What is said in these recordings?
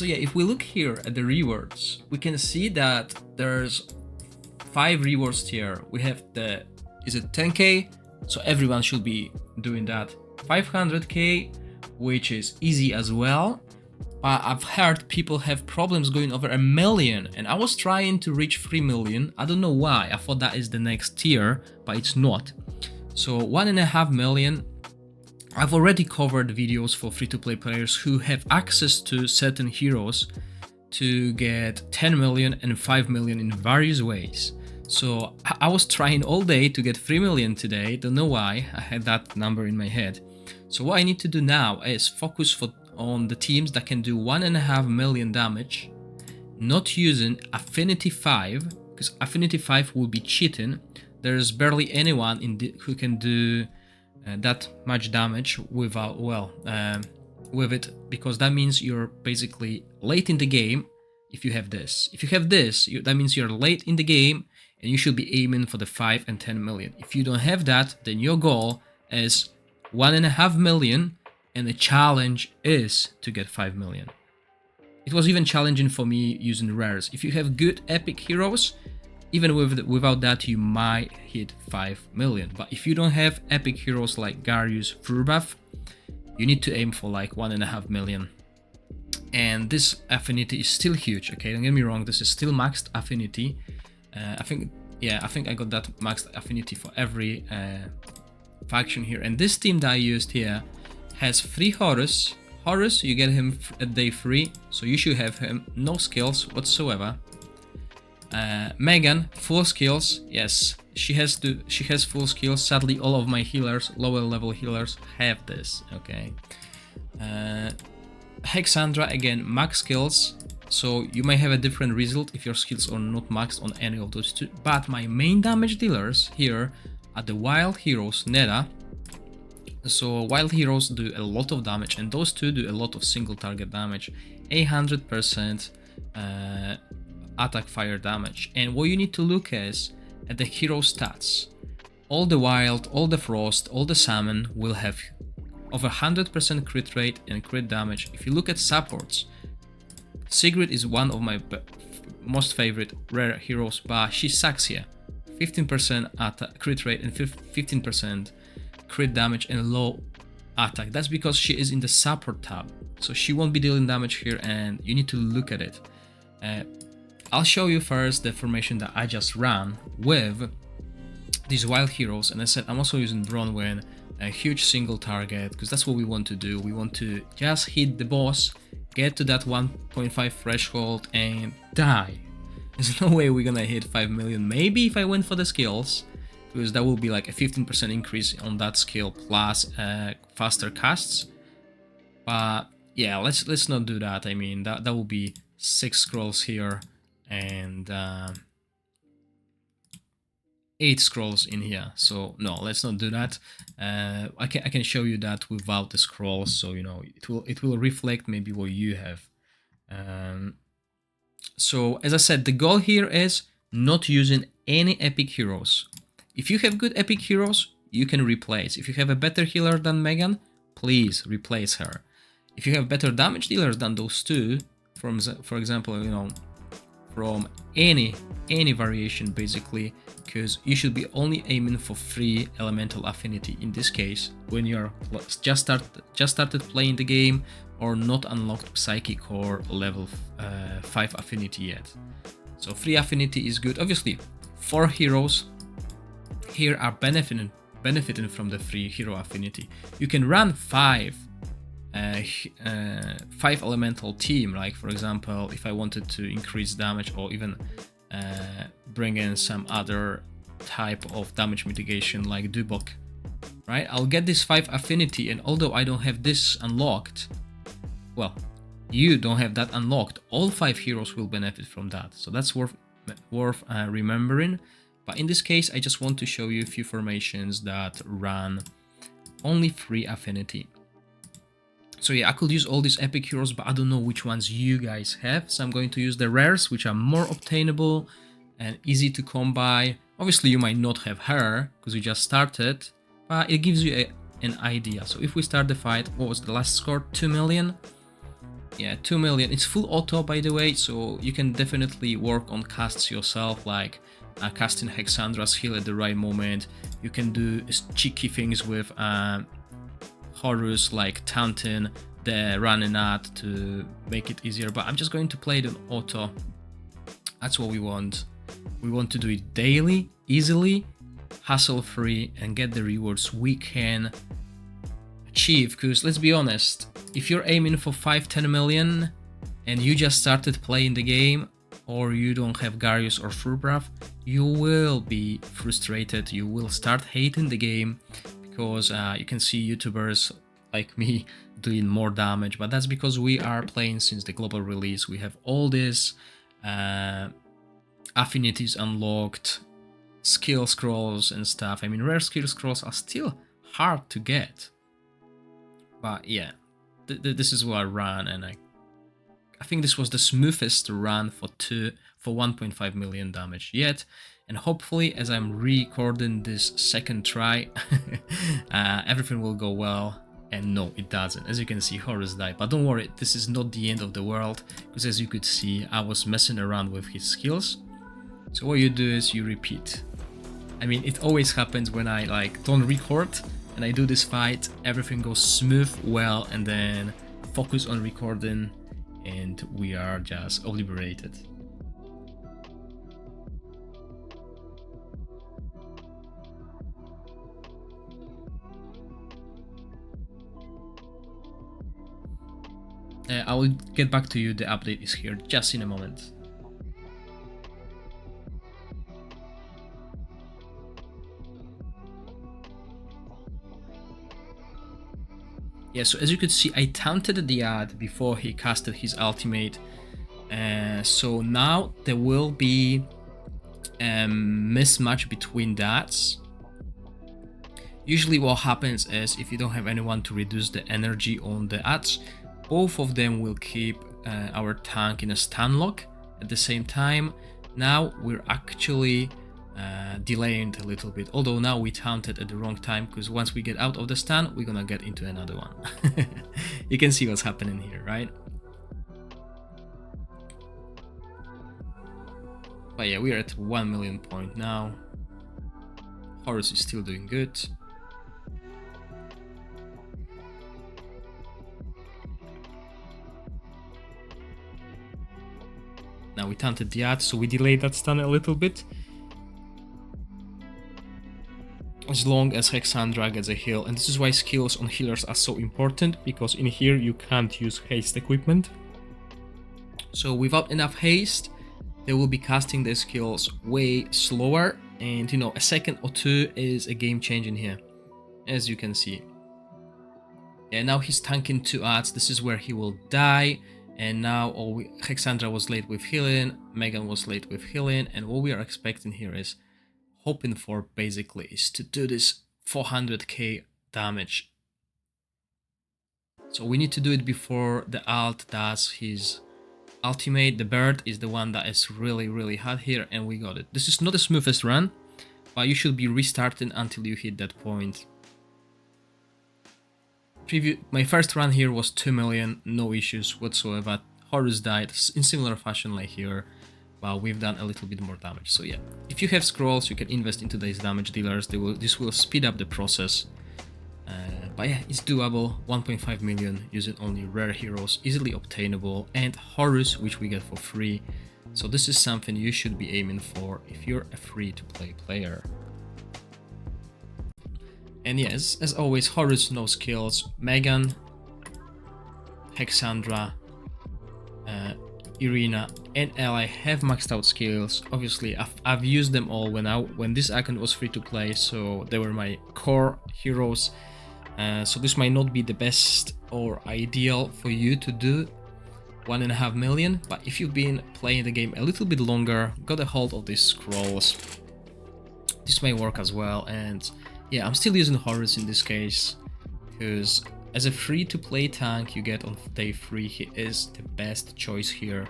So yeah, if we look here at the rewards, we can see that there's 5 rewards tier. We have the, is it 10k? So everyone should be doing that. 500k, which is easy as well. I've heard people have problems going over 1 million, and I was trying to reach 3 million. I don't know why. I thought that is the next tier, but it's not. So 1.5 million. I've already covered videos for free-to-play players who have access to certain heroes to get 10 million and 5 million in various ways. So I was trying all day to get 3 million today. Don't know why. I had that number in my head. So what I need to do now is focus on the teams that can do 1.5 million damage, not using Affinity 5, because Affinity 5 will be cheating. There's barely anyone who can do that much damage without, with it, because that means you're basically late in the game if you have this. If you have this, that means you're late in the game and you should be aiming for the 5 and 10 million. If you don't have that, then your goal is 1.5 million and the challenge is to get 5 million. It was even challenging for me using rares. If you have good epic heroes, even without that, you might hit 5 million. But if you don't have epic heroes like Garius, Frurbath, you need to aim for like 1.5 million. And this affinity is still huge, okay? Don't get me wrong, this is still maxed affinity. I think I got that maxed affinity for every faction here. And this team that I used here has 3 Horus. Horus, you get him at day 3, so you should have him. No skills whatsoever. Megan, full skills. Yes, she has full skills. Sadly, all of my healers, lower level healers, have this. Okay. Hexandra, again, max skills. So you may have a different result if your skills are not maxed on any of those two. But my main damage dealers here are the wild heroes, Neda. So wild heroes do a lot of damage, and those two do a lot of single target damage. 100% attack fire damage. And what you need to look is at the hero stats. All the wild, all the frost, all the salmon will have over 100% crit rate and crit damage. If you look at supports, Sigrid is one of my most favorite rare heroes, but she sucks here. 15% attack crit rate and 15% crit damage and low attack. That's because she is in the support tab, so she won't be dealing damage here, and you need to look at it. I'll show you first the formation that I just ran with these wild heroes, and I said I'm also using Bronwyn, a huge single target, because that's what we want to do. We want to just hit the boss, get to that 1.5 threshold and die. There's no way we're gonna hit 5 million. Maybe if I went for the skills, because that will be like a 15% increase on that skill plus faster casts. But yeah, let's not do that. I mean, that will be 6 scrolls here and 8 scrolls in here. So no, let's not do that. I can show you that without the scrolls, so you know it will reflect maybe what you have. So as I said, the goal here is not using any epic heroes. If you have good epic heroes, you can replace. If you have a better healer than Megan, please replace her. If you have better damage dealers than those two, for example, you know, from any variation basically, because you should be only aiming for 3 elemental affinity in this case when you're just started playing the game or not unlocked psychic or level 5 affinity yet. So 3 affinity is good. Obviously 4 heroes here are benefiting from the 3 hero affinity. You can run 5 elemental team, like for example if I wanted to increase damage or even bring in some other type of damage mitigation like Dubok, right? I'll get this 5 affinity, and although I don't have this unlocked, well, you don't have that unlocked, all 5 heroes will benefit from that, so that's worth remembering. But in this case I just want to show you a few formations that run only 3 affinity. So yeah, I could use all these epic heroes, but I don't know which ones you guys have. So I'm going to use the rares, which are more obtainable and easy to come by. Obviously, you might not have her because you just started, but it gives you an idea. So if we start the fight, what was the last score? 2 million. Yeah, 2 million. It's full auto, by the way, so you can definitely work on casts yourself, like casting Hexandra's heal at the right moment. You can do cheeky things with Horus, like taunting the running at to make it easier, but I'm just going to play it on auto. That's what we want. We want to do it daily, easily, hassle-free, and get the rewards we can achieve, because let's be honest, if you're aiming for 5-10 million and you just started playing the game, or you don't have Garius or Frurbath, you will be frustrated, you will start hating the game, because you can see YouTubers like me doing more damage, but that's because we are playing since the global release. We have all these affinities unlocked, skill scrolls and stuff. I mean, rare skill scrolls are still hard to get, but yeah, this is what I ran, and I think this was the smoothest run for 1.5 million damage yet, and hopefully, as I'm recording this second try, everything will go well. And no, it doesn't. As you can see, Horus died, but don't worry, this is not the end of the world, because as you could see, I was messing around with his skills. So what you do is you repeat. I mean, it always happens when I don't record and I do this fight, everything goes smooth, well, and then focus on recording and we are just obliterated. I will get back to you, the update is here just in a moment. Yeah, so as you could see, I taunted the ad before he casted his ultimate. So now there will be a mismatch between that. Usually what happens is, if you don't have anyone to reduce the energy on the ads, both of them will keep our tank in a stun lock at the same time. Now we're actually delaying it a little bit, although now we taunted at the wrong time, because once we get out of the stun, we're gonna get into another one. You can see what's happening here, right? But yeah, we're at 1 million point now. Horus is still doing good. Now we taunted the ad, so we delayed that stun a little bit. As long as Hexandra gets a heal, and this is why skills on healers are so important, because in here you can't use haste equipment. So without enough haste, they will be casting their skills way slower, and you know, a second or two is a game changer in here, as you can see. Yeah, now he's tanking 2 ads, this is where he will die. And now Hexandra was late with healing, Megan was late with healing, and what we are expecting here is, hoping for basically, is to do this 400k damage. So we need to do it before the alt does his ultimate. The bird is the one that is really hard here, and we got it. This is not the smoothest run, but you should be restarting until you hit that point. My first run here was 2 million, no issues whatsoever. Horus died in similar fashion like here, but we've done a little bit more damage. So yeah, if you have scrolls, you can invest into these damage dealers. This will speed up the process. But yeah, it's doable. 1.5 million using only rare heroes, easily obtainable, and Horus, which we get for free. So this is something you should be aiming for if you're a free-to-play player. And yes, as always, Horus no skills, Megan, Hexandra, Irina, and Ally have maxed out skills. Obviously, I've used them all when this account was free to play, so they were my core heroes. So this might not be the best or ideal for you to do 1.5 million, but if you've been playing the game a little bit longer, got a hold of these scrolls, this may work as well. And yeah, I'm still using Horus in this case, because as a free-to-play tank you get on day 3, he is the best choice here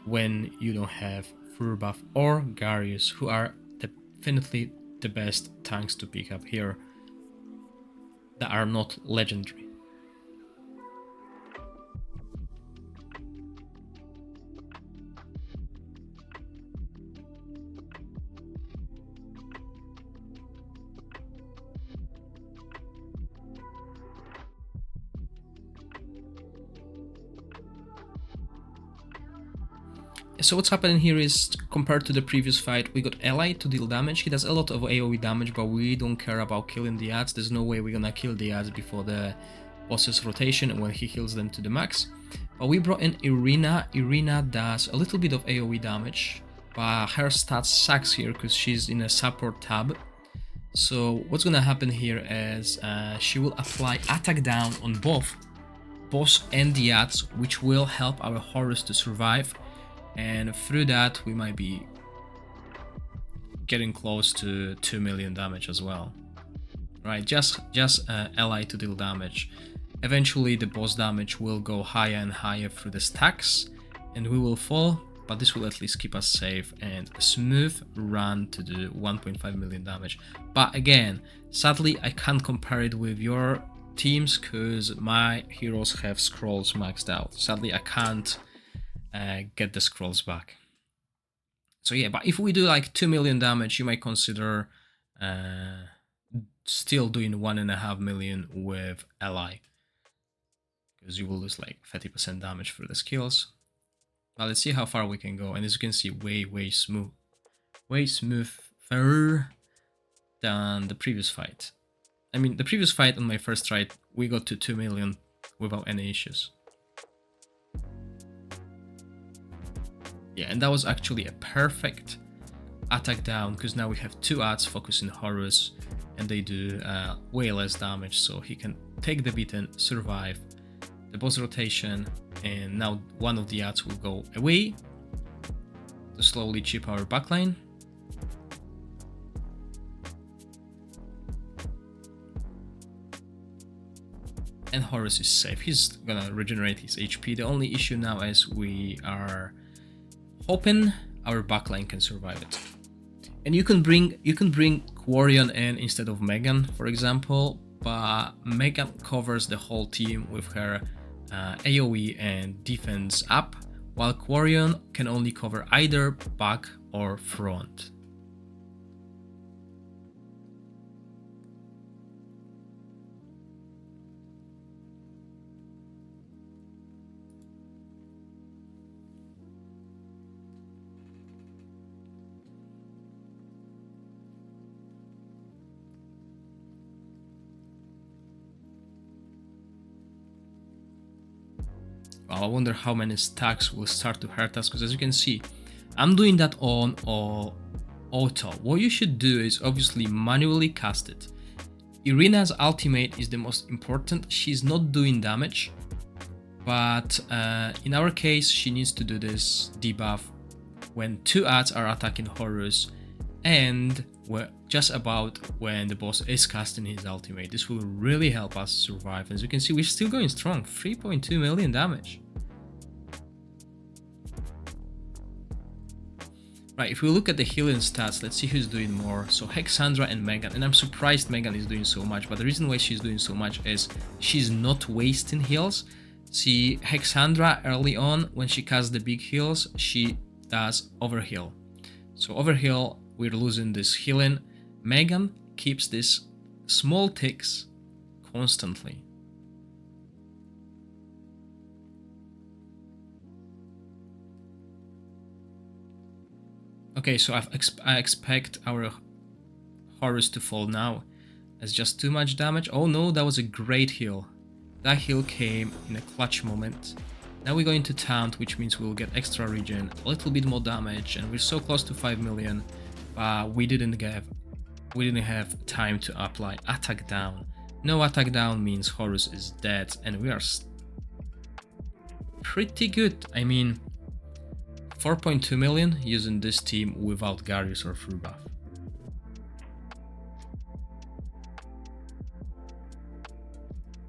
when you don't have Frurbath or Garius, who are definitely the best tanks to pick up here that are not legendary. So what's happening here is, compared to the previous fight, we got Ally to deal damage. He does a lot of AoE damage, but we don't care about killing the ads. There's no way we're gonna kill the ads before the boss's rotation and when he heals them to the max. But we brought in Irina. Irina does a little bit of AoE damage, but her stats sucks here because she's in a support tab. So what's gonna happen here is she will apply attack down on both boss and the ads, which will help our Horus to survive. And through that, we might be getting close to 2 million damage as well. Right, just ally to deal damage. Eventually, the boss damage will go higher and higher through the stacks, and we will fall, but this will at least keep us safe and a smooth run to do 1.5 million damage. But again, sadly, I can't compare it with your teams because my heroes have scrolls maxed out. Sadly, I can't get the scrolls back. So yeah, but if we do like 2 million damage, you might consider still doing 1.5 million with ally, because you will lose like 30% damage through the skills. But let's see how far we can go. And as you can see, way smoother than the previous fight. I mean, the previous fight on my first try, we got to 2 million without any issues. Yeah, and that was actually a perfect attack down, because now we have 2 ads focusing Horus, and they do way less damage, so he can take the beaten, survive the boss rotation, and now one of the ads will go away to slowly chip our backline. And Horus is safe, he's gonna regenerate his HP. The only issue now is we are hoping our backline can survive it. And you can bring Quarion in instead of Megan, for example, but Megan covers the whole team with her AoE and defense up, while Quarion can only cover either back or front. Well, I wonder how many stacks will start to hurt us, because as you can see, I'm doing that on auto. What you should do is obviously manually cast it. Irina's ultimate is the most important. She's not doing damage, but in our case, she needs to do this debuff when 2 ads are attacking Horus, and just about when the boss is casting his ultimate. This will really help us survive. As you can see, we're still going strong, 3.2 million damage. Right, if we look at the healing stats, let's see who's doing more. So Hexandra and Megan, and I'm surprised Megan is doing so much, but the reason why she's doing so much is she's not wasting heals. See, Hexandra early on, when she casts the big heals, she does overheal. So overheal, we're losing this healing. Megan keeps these small ticks constantly. Okay, so I expect our Horus to fall now. That's just too much damage. Oh no, that was a great heal. That heal came in a clutch moment. Now we're going to taunt, which means we'll get extra regen, a little bit more damage, and we're so close to 5 million. We didn't have time to apply attack down. No attack down means Horus is dead, and we are pretty good. I mean, 4.2 million using this team without Garius or Frurbath.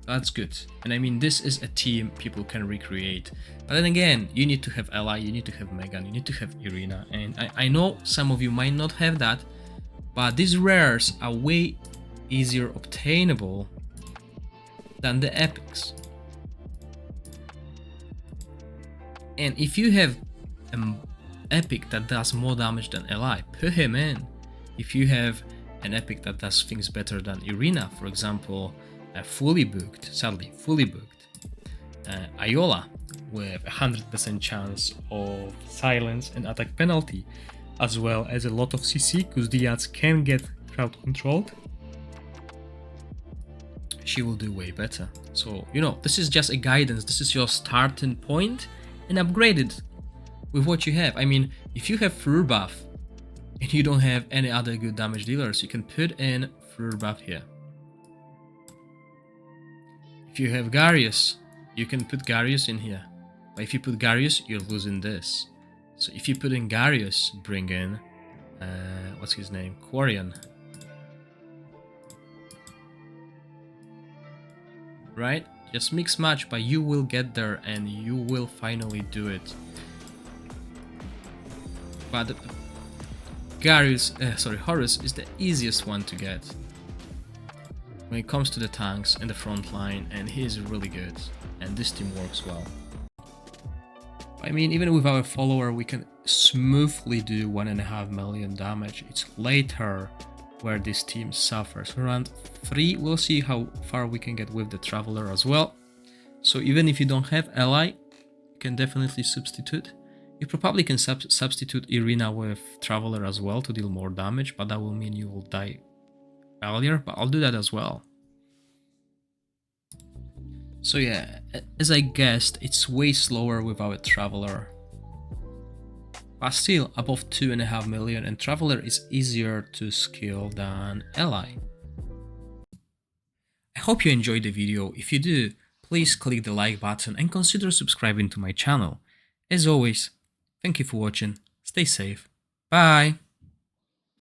That's good. And I mean, this is a team people can recreate. But then again, you need to have ally, you need to have Megan, you need to have Irina. And I know some of you might not have that, but these rares are way easier obtainable than the epics. And if you have an epic that does more damage than ally, put him in. If you have an epic that does things better than Irina, for example, fully booked, sadly fully booked, Iola, with 100% chance of silence and attack penalty, as well as a lot of CC, because the ads can get crowd controlled, she will do way better. So, you know, this is just a guidance, this is your starting point, and upgrade it with what you have. I mean, if you have Frurbath and you don't have any other good damage dealers, you can put in Frurbath here. If you have Garius, you can put Garius in here. But if you put Garius, you're losing this. So if you put in Garius, bring in, what's his name? Quarian. Right? Just mix match, but you will get there and you will finally do it. But Horus is the easiest one to get when it comes to the tanks and the front line, and he is really good, and this team works well. I mean, even with our follower, we can smoothly do 1.5 million damage. It's later where this team suffers. Around 3, we'll see how far we can get with the Traveler as well. So even if you don't have ally, you can definitely substitute. You probably can substitute Irina with Traveler as well to deal more damage, but that will mean you will die earlier, but I'll do that as well. So yeah, as I guessed, it's way slower without a Traveler. But still, above 2.5 million, and Traveler is easier to skill than Ally. I hope you enjoyed the video. If you do, please click the like button and consider subscribing to my channel. As always, thank you for watching, stay safe, bye!